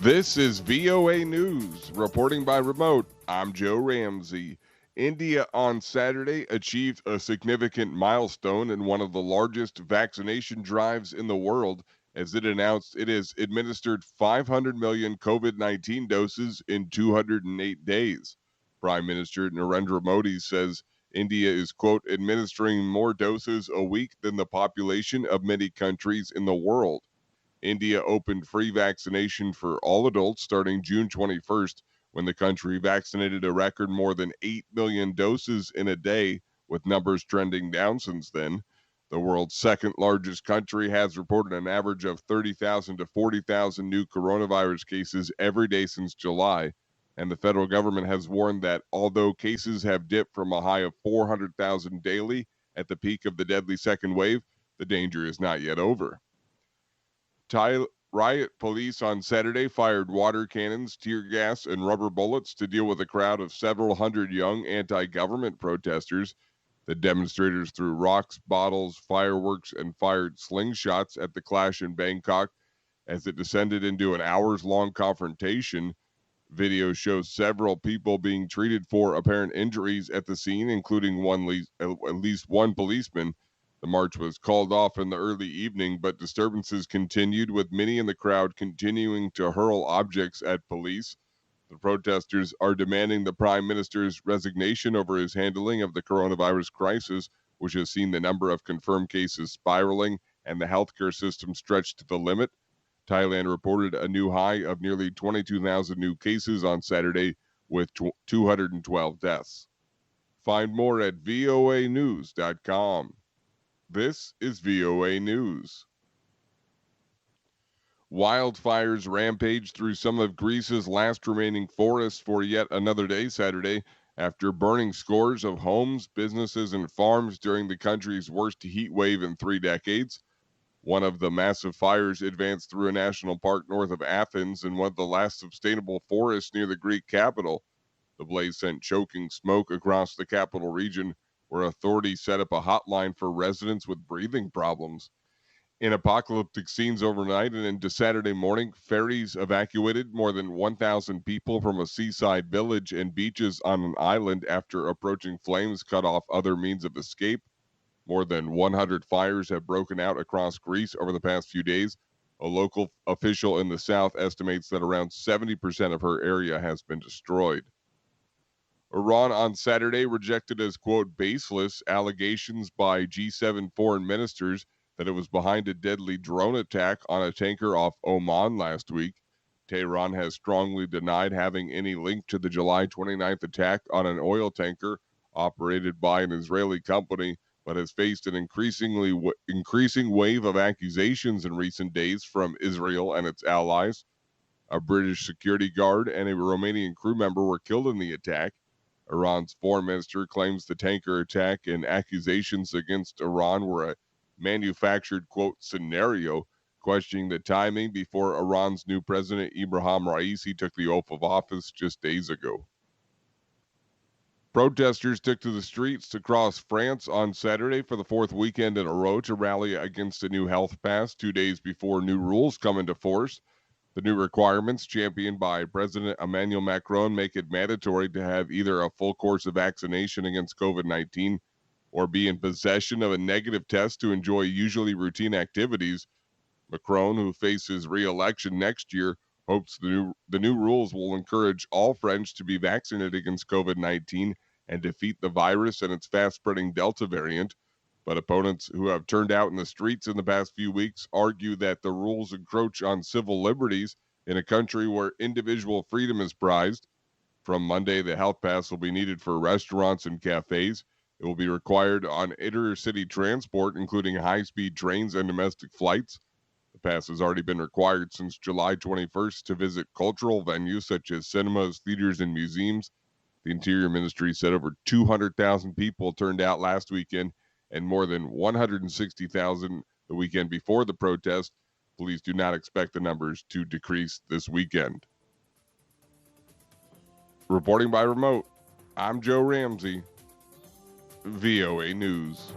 This is VOA News. Reporting by remote, I'm Joe Ramsey. India on Saturday achieved a significant milestone in one of the largest vaccination drives in the world as it announced it has administered 500 million COVID 19 doses in 208 days. Prime Minister Narendra Modi says India is, quote, administering more doses a week than the population of many countries in the world. India opened free vaccination for all adults starting June 21st, when the country vaccinated a record more than 8 million doses in a day, with numbers trending down since then. The world's second largest country has reported an average of 30,000 to 40,000 new coronavirus cases every day since July. And the federal government has warned that although cases have dipped from a high of 400,000 daily at the peak of the deadly second wave, the danger is not yet over. Riot police on Saturday fired water cannons, tear gas, and rubber bullets to deal with a crowd of several hundred young anti-government protesters. The demonstrators threw rocks, bottles, fireworks, and fired slingshots at the clash in Bangkok as it descended into an hours-long confrontation. Video shows several people being treated for apparent injuries at the scene, including at least one policeman. The march was called off in the early evening, but disturbances continued, with many in the crowd continuing to hurl objects at police. The protesters are demanding the prime minister's resignation over his handling of the coronavirus crisis, which has seen the number of confirmed cases spiraling and the healthcare system stretched to the limit. Thailand reported a new high of nearly 22,000 new cases on Saturday, with 212 deaths. Find more at voanews.com. This is VOA News. Wildfires rampaged through some of Greece's last remaining forests for yet another day Saturday after burning scores of homes, businesses, and farms during the country's worst heat wave in 3 decades. One of the massive fires advanced through a national park north of Athens and one of the last sustainable forests near the Greek capital. The blaze sent choking smoke across the capital region, where authorities set up a hotline for residents with breathing problems. In apocalyptic scenes overnight and into Saturday morning, ferries evacuated more than 1,000 people from a seaside village and beaches on an island after approaching flames cut off other means of escape. More than 100 fires have broken out across Greece over the past few days. A local official in the south estimates that around 70% of her area has been destroyed. Iran on Saturday rejected as, quote, baseless allegations by G7 foreign ministers that it was behind a deadly drone attack on a tanker off Oman last week. Tehran has strongly denied having any link to the July 29th attack on an oil tanker operated by an Israeli company, but has faced an increasing wave of accusations in recent days from Israel and its allies. A British security guard and a Romanian crew member were killed in the attack. Iran's foreign minister claims the tanker attack and accusations against Iran were a manufactured, quote, scenario, questioning the timing before Iran's new president, Ibrahim Raisi, took the oath of office just days ago. Protesters took to the streets across France on Saturday for the 4th weekend in a row to rally against a new health pass 2 days before new rules come into force. The new requirements, championed by President Emmanuel Macron, make it mandatory to have either a full course of vaccination against COVID-19 or be in possession of a negative test to enjoy usually routine activities. Macron, who faces re-election next year, hopes the new rules will encourage all French to be vaccinated against COVID-19 and defeat the virus and its fast-spreading Delta variant. But opponents who have turned out in the streets in the past few weeks argue that the rules encroach on civil liberties in a country where individual freedom is prized. From Monday, the health pass will be needed for restaurants and cafes. It will be required on intercity transport, including high-speed trains and domestic flights. The pass has already been required since July 21st to visit cultural venues such as cinemas, theaters, and museums. The Interior Ministry said over 200,000 people turned out last weekend and more than 160,000 the weekend before the protest. Police do not expect the numbers to decrease this weekend. Reporting by remote, I'm Joe Ramsey, VOA News.